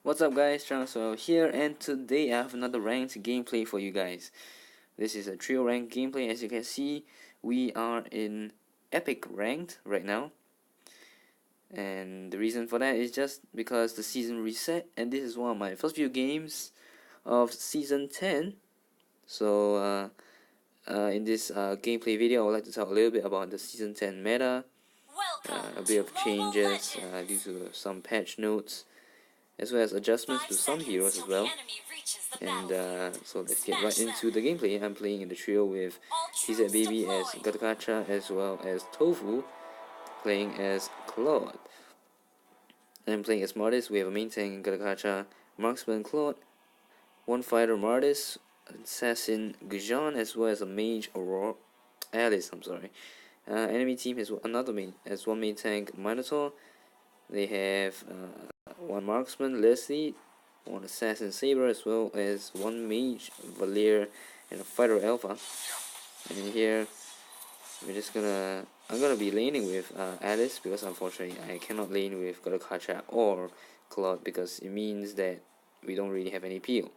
What's up guys, Transfer here, and today I have another ranked gameplay for you guys. This is a trio ranked gameplay. As you can see, we are in epic ranked right now. And the reason for that is just because the season reset, and this is one of my first few games of season 10. So in this gameplay video, I would like to talk a little bit about the season 10 meta, a bit of changes due to some patch notes, as well as adjustments to some heroes as well. And so let's get right into the gameplay. I'm playing in the trio with TZ Baby as Gatotkaca, as well as Tofu playing as Claude. I'm playing as Martis. We have a main tank Gatotkaca, marksman Claude, one fighter Martis, assassin Gujan, as well as a mage Aurora Alice. Enemy team has one main tank Minotaur. They have one marksman Leslie, one assassin Saber, as well as one mage Valier and a fighter Alpha. And here I'm gonna be laning with Alice, because unfortunately I cannot lane with Gatotkaca or Claude, because it means that we don't really have any peel,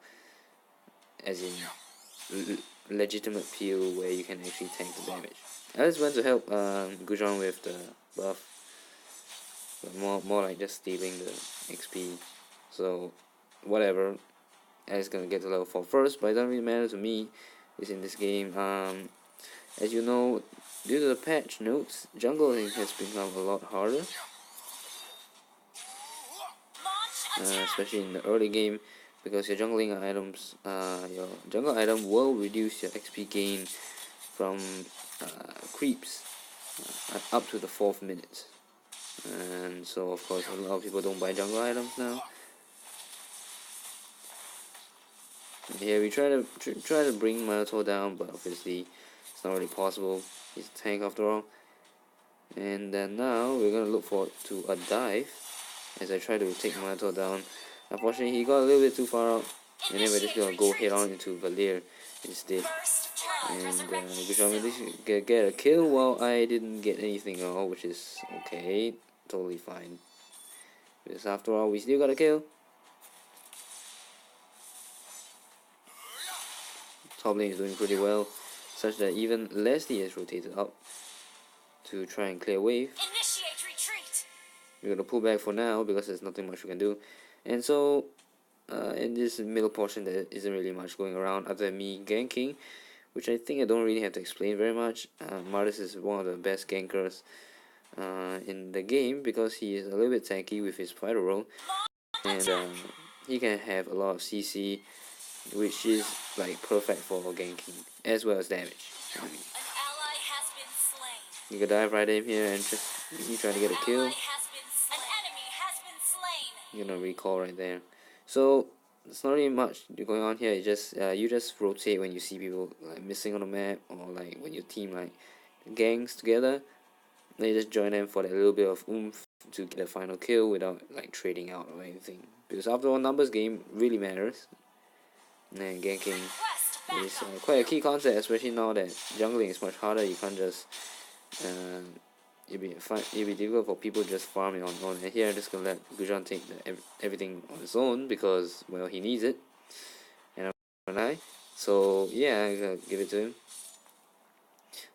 as in legitimate peel where you can actually tank the damage. Alice went to help Gujan with the buff, but more like just stealing the XP. So whatever, Alice gonna get to level 4 first, but it doesn't really matter to me. It's in this game. As you know, due to the patch notes, jungling has become a lot harder, especially in the early game, because your jungling items, your jungle item will reduce your XP gain from creeps up to the 4th minute. And so of course a lot of people don't buy jungle items now. And here we try to bring Minotaur down, but obviously it's not really possible. He's a tank after all. And then now we're gonna look forward to a dive as I try to take Minotaur down. Unfortunately, he got a little bit too far out, and then we're just gonna go head on into Valier instead. And we get a kill while I didn't get anything at all, which is okay, totally fine. Because after all, we still got a kill. Top lane is doing pretty well, such that even Leslie has rotated up to try and clear wave. We're gonna pull back for now because there's nothing much we can do. And so in this middle portion, there isn't really much going around other than me ganking, which I think I don't really have to explain very much. Martis is one of the best gankers in the game, because he is a little bit tanky with his fighter role, and he can have a lot of CC, which is like perfect for ganking as well as damage. You can dive right in here and just try to get a kill. You're gonna recall right there. So there's not really much going on here. It's just you just rotate when you see people like missing on the map, or like when your team like gangs together. Then you just join them for that little bit of oomph to get a final kill without like trading out or anything. Because after all, numbers game really matters. And ganking is quite a key concept, especially now that jungling is much harder. You can't just it'd be difficult for people just farming on. And here I'm just gonna let Gujan take everything on his own, because well, he needs it, and I. So yeah, I'm gonna give it to him.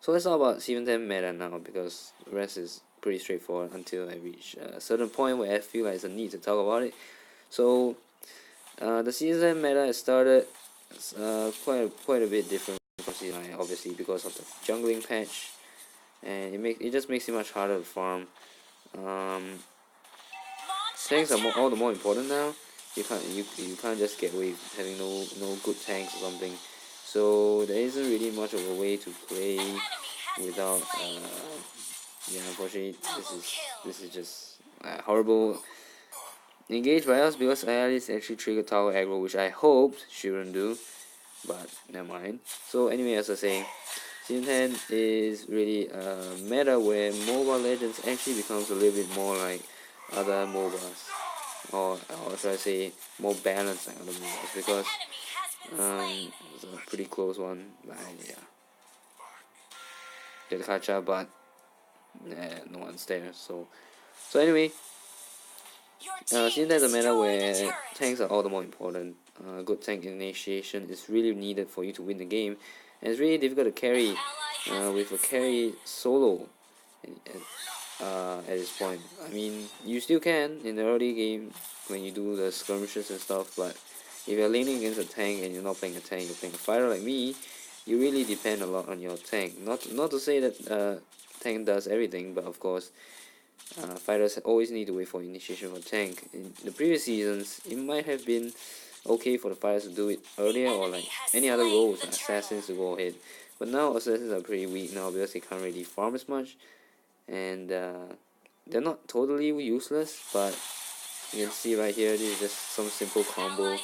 So let's talk about season 10 meta now, because the rest is pretty straightforward until I reach a certain point where I feel like there's a need to talk about it. So the season 10 meta has started quite a bit different from season 9, obviously because of the jungling patch, and it just makes it much harder to farm. Tanks are all the more important now. You can't just get away with having no good tanks or something. So there isn't really much of a way to play without unfortunately this is just horrible engage by us, because Alice actually triggered tower aggro, which I hoped she wouldn't do, but never mind. So anyway, as I say, season 10 is really a meta where Mobile Legends actually becomes a little bit more like other MOBAs, or should I say more balanced like other MOBAs, because it's a pretty close one. But yeah, did catch up, but no one's there. So anyway, Seeing there's a meta where tanks are all the more important. Good tank initiation is really needed for you to win the game, and it's really difficult to carry with a carry solo at this point. I mean, you still can in the early game when you do the skirmishes and stuff, but if you're laning against a tank and you're not playing a tank, you're playing a fighter like me, you really depend a lot on your tank. Not to say that tank does everything, but of course fighters always need to wait for initiation for tank. In the previous seasons, it might have been okay for the fighters to do it earlier, or like any other roles, assassins to go ahead. But now assassins are pretty weak now because they can't really farm as much, and they're not totally useless, but you can see right here, this is just some simple combo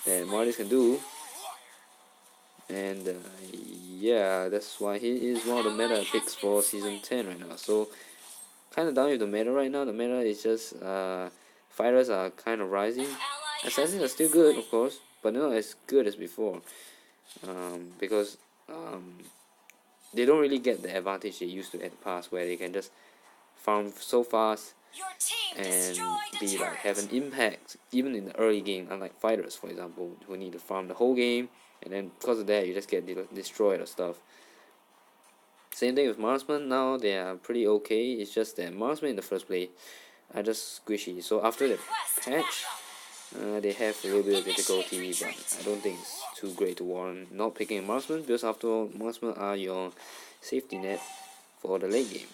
that Martis can do. And yeah, that's why he is one of the meta picks for season 10 right now. So kind of down with the meta right now. The meta is just fighters are kind of rising. Assassins are still good, of course, but not as good as before, because they don't really get the advantage they used to at the past, where they can just farm so fast and be like have an impact even in the early game, unlike fighters, for example, who need to farm the whole game, and then because of that you just get destroyed or stuff. Same thing with marksman. Now they are pretty okay. It's just that marksman in the first place are just squishy. So after the patch, they have a little bit of difficulty, but I don't think it's too great to warrant not picking a marksman, because after all, marksman are your safety net for the late game,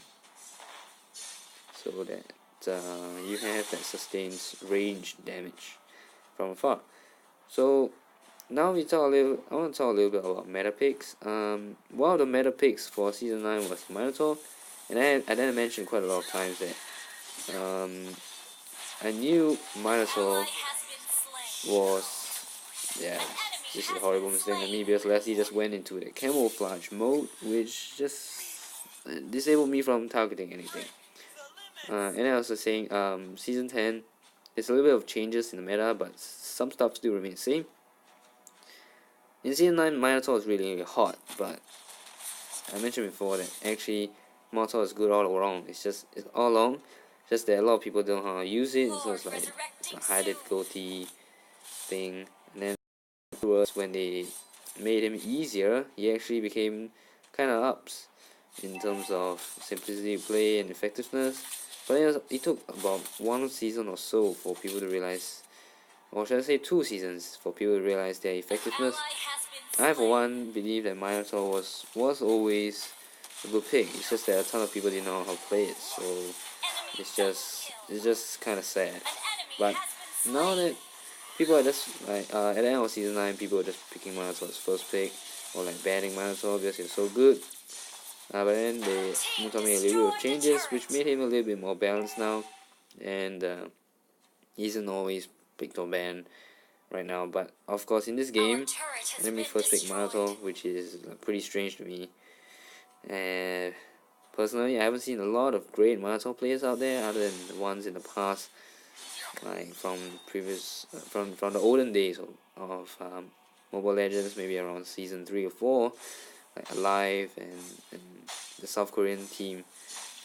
so that you have that sustains range damage from afar. So now I want to talk a little bit about meta picks. One of the meta picks for season 9 was Minotaur, and I then mentioned quite a lot of times that I knew Minotaur was, yeah, this is a horrible mistake on me, because Leslie just went into the camouflage mode, which just disabled me from targeting anything. And I was saying, season 10, there's a little bit of changes in the meta, but some stuff still remains the same. In season 9, Minotaur is really hot, but I mentioned before that actually Minotaur is good all around. It's all along, just that a lot of people don't know how to use it, so it's like a high difficulty thing. And then afterwards, when they made him easier, he actually became kind of ups in terms of simplicity of play and effectiveness. But it took about 1 season or so for people to realize, or should I say 2 seasons, for people to realize their effectiveness. I for one believe that Minotaur was always a good pick. It's just that a ton of people didn't know how to play it, so it's just kind of sad. But now that people are just like at the end of season 9, people are just picking Minotaur as first pick, or like banning Minotaur because he's so good. But then they made a little bit of changes, which made him a little bit more balanced now, and he isn't always picked or banned right now. But of course, in this game, let me first pick Minotaur, which is pretty strange to me. And personally, I haven't seen a lot of great Minotaur players out there, other than the ones in the past, like from previous, from the olden days of Mobile Legends, maybe around season 3 or 4, like Alive and the South Korean team.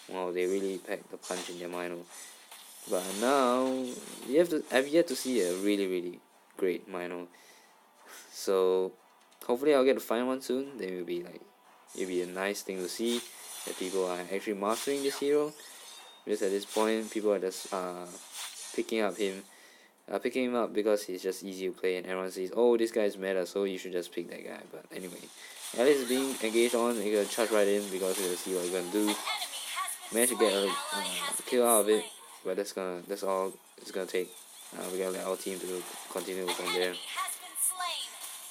Wow, they really packed the punch in their Mino. But now I've yet to see a really great Mino. So hopefully I'll get to find one soon. Then it'll be a nice thing to see that people are actually mastering this hero. Because at this point, people are just picking him up because he's just easy to play, and everyone says, "Oh, this guy's meta, so you should just pick that guy." But anyway, Alice is being engaged on. You're gonna charge right in because you're gonna see what you're gonna do. Manage to get a kill out of it, but that's all it's gonna take. We're gonna let our team to continue from there.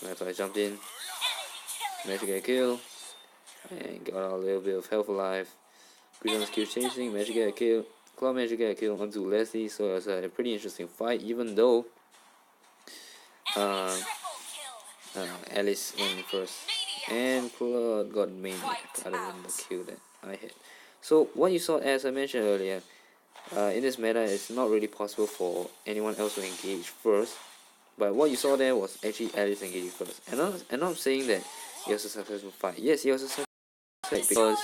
That's why I jumped in. Managed to get a kill, and got a little bit of health alive. Grizzon's kill chasing, managed to get a kill. Claude managed to get a kill onto Leslie, so it was a pretty interesting fight, even though Alice went first, and Claude got maniac other than the kill that I had. So what you saw, as I mentioned earlier, in this meta, it's not really possible for anyone else to engage first. But what you saw there was actually Alice engaging first. And I'm not saying that it was a successful fight. Yes, it was a successful fight because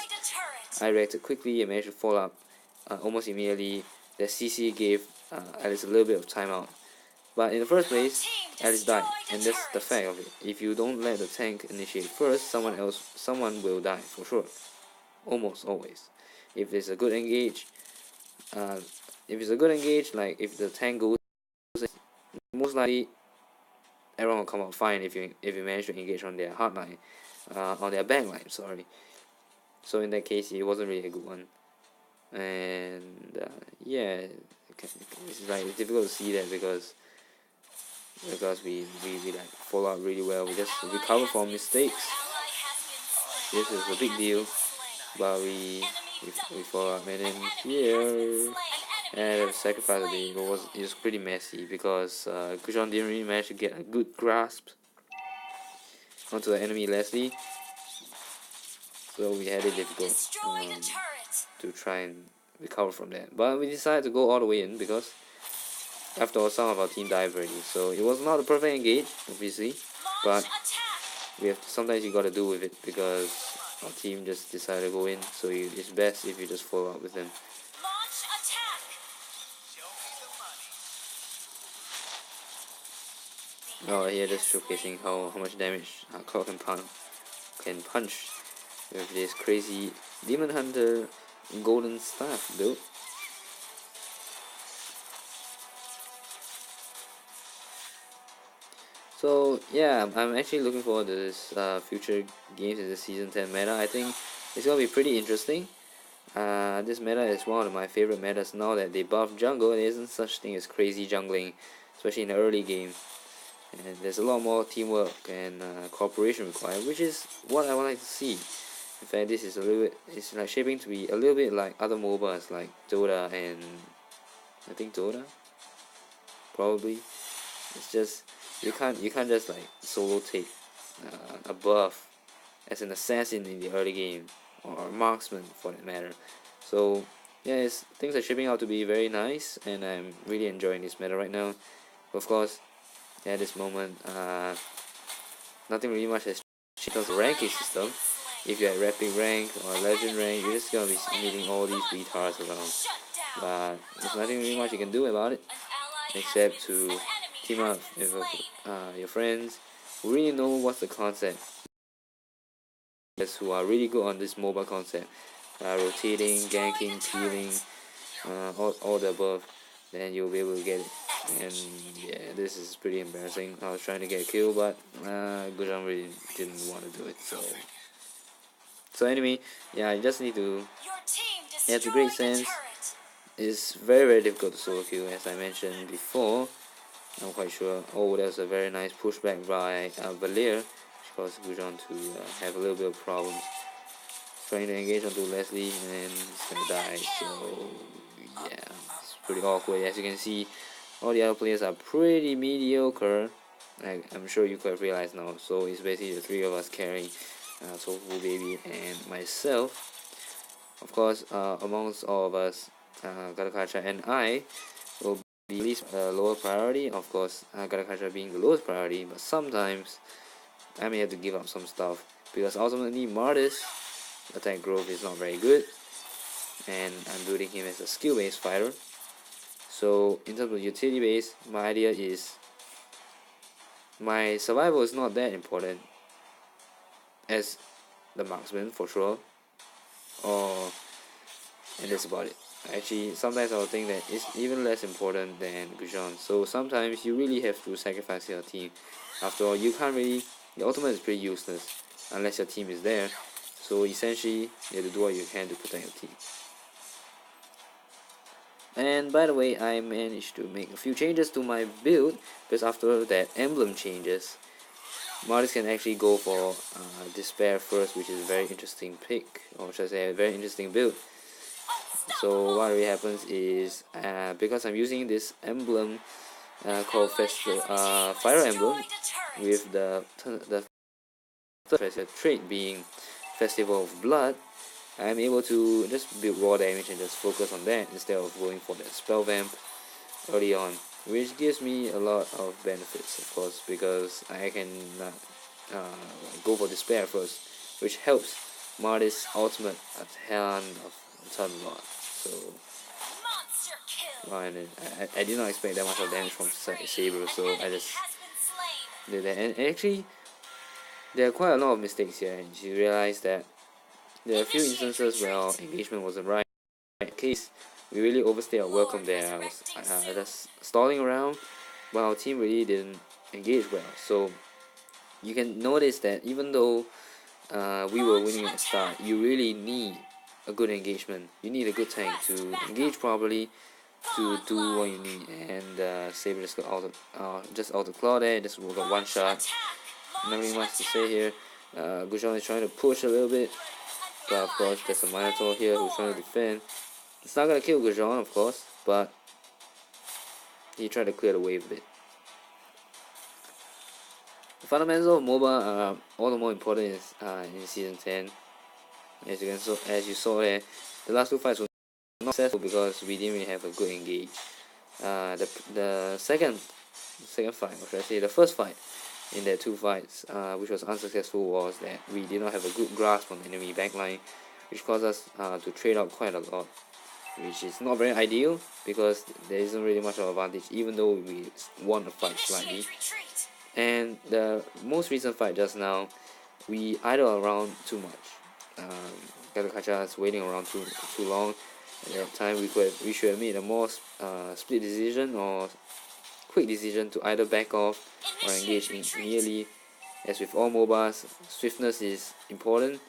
I reacted quickly and managed to follow up almost immediately. The CC gave Alice a little bit of timeout. But in the first place, Alice died, and that's the fact of it. If you don't let the tank initiate first, someone will die for sure. Almost always. If it's a good engage, like if the tank goes, most likely everyone will come out fine if you manage to engage on their hardline, on their backline. Sorry. So in that case, it wasn't really a good one, and yeah, it's like it's difficult to see that because we like follow up really well. We just recover from mistakes. This is a big deal, but we follow up, and then here. And the sacrifice of the eagle was pretty messy because Gujan didn't really manage to get a good grasp onto the enemy Leslie, so we had it difficult to try and recover from that. But we decided to go all the way in because after all, some of our team died already, so it was not a perfect engage, obviously, but sometimes you gotta do with it because our team just decided to go in, so it's best if you just follow up with them. Oh, here just showcasing how much damage Claude can punch with this crazy Demon Hunter Golden Staff build. So yeah, I'm actually looking forward to this future games in the Season 10 meta. I think it's gonna be pretty interesting. This meta is one of my favorite metas now that they buff jungle. There isn't such thing as crazy jungling, especially in the early game. And there's a lot more teamwork and cooperation required, which is what I would like to see. In fact, this is it's like shaping to be a little bit like other MOBAs like Dota and I think Dota, probably. It's just you can't just like solo take a buff as an assassin in the early game or a marksman for that matter. So yeah, things are shaping out to be very nice, and I'm really enjoying this meta right now. Of course, at this moment, nothing really much has changed in terms of ranking system. If you're at rapid rank or legend rank, you're just gonna be meeting all these retards around. But there's nothing really much you can do about it, except to team up with your friends who really know what's the concept. Who are really good on this mobile concept, rotating, ganking, peeling, all the above, then you'll be able to get it. And yeah, this is pretty embarrassing. I was trying to get a kill, but Gujan really didn't want to do it. So anyway, yeah, I just need to. It has a great sense. It's very difficult to solo kill, as I mentioned before. I'm quite sure. Oh, there's a very nice pushback by Valir, which caused Gujan to have a little bit of problems trying to engage onto Leslie, and he's gonna die. So yeah, it's pretty awkward. As you can see, all the other players are pretty mediocre. I'm sure you could have realized now. So it's basically the three of us carrying Tofu Baby and myself. Of course, amongst all of us, Gatotkaca and I will be at least lower priority. Of course, Gatotkaca being the lowest priority, but sometimes I may have to give up some stuff because ultimately Martis attack growth is not very good, and I'm building him as a skill-based fighter. So in terms of utility base, my idea is my survival is not that important as the marksman for sure, and that's about it. Actually, sometimes I would think that it's even less important than Gujan. So sometimes you really have to sacrifice your team. After all, you can't really. The ultimate is pretty useless unless your team is there. So essentially, you have to do what you can to protect your team. And by the way, I managed to make a few changes to my build because after that Emblem changes, Martis can actually go for Despair first, which is a very interesting pick, or should I say a very interesting build. So what really happens is because I'm using this emblem called Fire Emblem with the trait being Festival of Blood, I'm able to just build raw damage and just focus on that instead of going for that spell vamp early on, which gives me a lot of benefits, of course, because I can go for Despair first, which helps Martis ultimate a ton a lot. So And I did not expect that much of damage from Saber, so I just did that. And actually, there are quite a lot of mistakes here, and you realize that there are a few instances where our engagement wasn't right. In case we really overstayed our welcome there. I was just stalling around, but our team really didn't engage well. So you can notice that even though we were winning at the start, you really need a good engagement. You need a good tank to engage properly, to do what you need. And Saber just got out of Claude there, just got one shot. Not really much to say here. Gujon is trying to push a little bit, but of course there's a Minotaur here who's trying to defend. It's not gonna kill Gujon, of course, but he tried to clear the wave a bit. The fundamentals of MOBA are all the more important in Season 10. As you saw there, the last two fights were not successful because we didn't really have a good engage. The second fight, or should I say the first fight in the two fights, which was unsuccessful, was that we did not have a good grasp on the enemy backline, which caused us to trade out quite a lot, which is not very ideal because there isn't really much of an advantage, even though we won the fight slightly. And the most recent fight just now, we idle around too much. Gatotkaca is waiting around too long. At that time, we should have made a more split decision or quick decision to either back off or engage immediately. As with all MOBAs, swiftness is important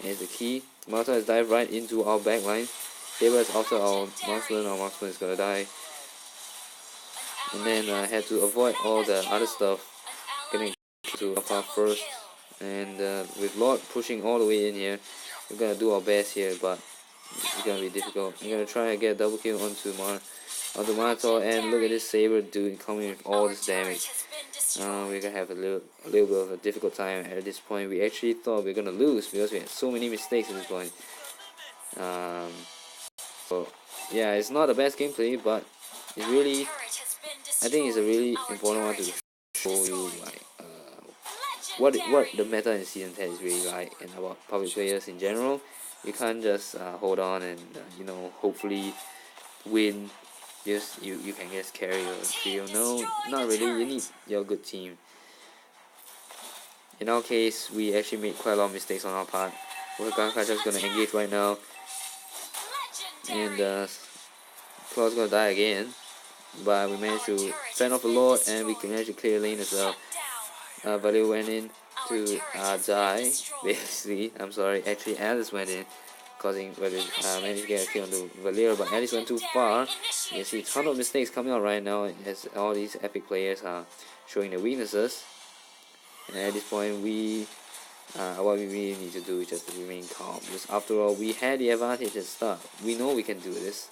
and is the key. Martis has dived right into our backline. Saber is after our marksman is gonna die. And then I had to avoid all the other stuff, getting to Alpha first. And with Lord pushing all the way in here, we're gonna do our best here, but it's gonna be difficult. We're gonna try and get a double kill onto Minotaur, and look at this Saber dude coming with all this damage. We're gonna have a little bit of a difficult time at this point. We actually thought we were gonna lose because we had so many mistakes at this point. So yeah, it's not the best gameplay, but it's really, I think it's a really important one to show you like what the meta in Season 10 is really like, and about public players in general. You can't just hold on and hopefully win. Just you can just carry your trio. No, not really. You need your good team. In our case, we actually made quite a lot of mistakes on our part. Gatotkaca is gonna engage right now, and Claude's gonna die again. But we managed to fend off a Lord, and we managed to clear lane as well. Valio went in to die, basically. I'm sorry, actually Alice went in, causing managed to get a kill on the Valero, but Alice went too far. You can see a ton of mistakes coming out right now as all these epic players are showing their weaknesses. And at this point, what we really need to do is just to remain calm, because after all, we had the advantage at the start. We know we can do this,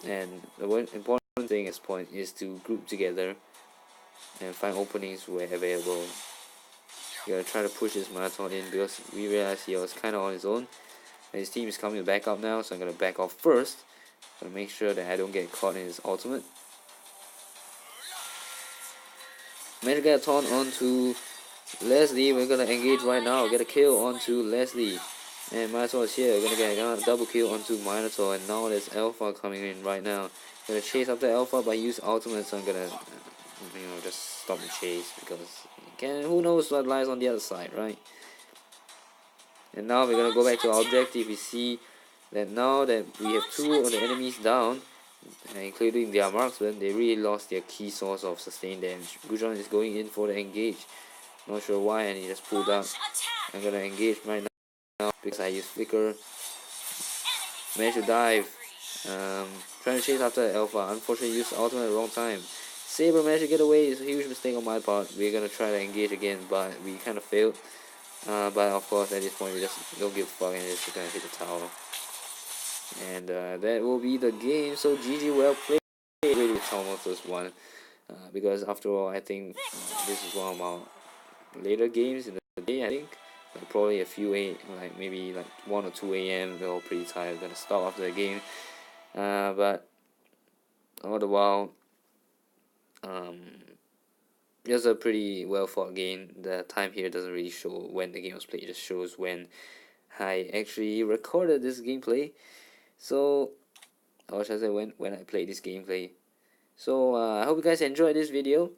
and the important thing at this point is to group together and find openings where available. You gotta try to push this Minotaur in, because we realized he was kind of on his own. And his team is coming to back up now, so I'm gonna back off first. Gonna make sure that I don't get caught in his ultimate. Managed to get a taunt onto Leslie. We're gonna engage right now. Get a kill onto Leslie. And Minotaur is here. We're gonna get a double kill onto Minotaur. And now there's Alpha coming in right now. Gonna chase after Alpha, but use ultimate, so I'm gonna just stop the chase, because who knows what lies on the other side, right? And now we're gonna go back to our objective. We see that now that we have two of the enemies down, including their marksman, they really lost their key source of sustained damage. Gujon is going in for the engage. Not sure why, and he just pulled out. I'm gonna engage right now because I use flicker. Managed to dive. Trying to chase after Alpha. Unfortunately, used ultimate at the wrong time. Saber managed to get away. It's a huge mistake on my part. We're gonna try to engage again, but we kind of failed. But of course, at this point, we just don't give a fuck and just gonna hit the tower. And that will be the game. So GG, well played. Really, it's almost just one. Because after all, I think this is one of our later games in the day. I think probably a few maybe 1 or 2 a.m. We're all pretty tired. We're gonna stop after the game. But all the while, it was a pretty well fought game. The time here doesn't really show when the game was played, it just shows when I actually recorded this gameplay. So or should I say when I play this gameplay. So I hope you guys enjoyed this video.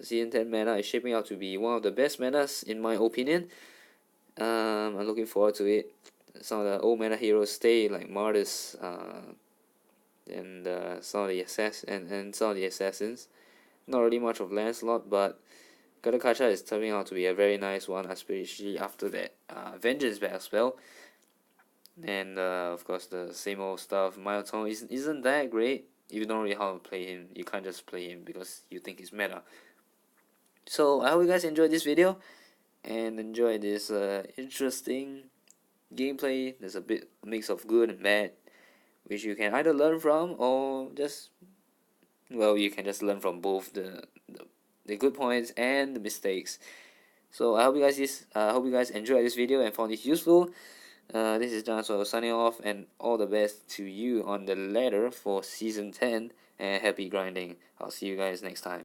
Season 10 meta is shaping out to be one of the best metas in my opinion. I'm looking forward to it. Some of the old meta heroes stay, like Martis, and some of the and some of the assassins. Not really much of Lancelot, but Gatotkaca is turning out to be a very nice one, especially after that Vengeance battle spell. And of course the same old stuff. Milestone isn't that great. If you don't really know how to play him, you can't just play him because you think he's meta. So I hope you guys enjoyed this video and enjoy this interesting gameplay. There's a bit mix of good and bad, which you can either learn from or just, well, you can just learn from both the good points and the mistakes. So I hope you guys enjoyed this video and found it useful. This is John, so signing off, and all the best to you on the ladder for season 10, and happy grinding. I'll see you guys next time.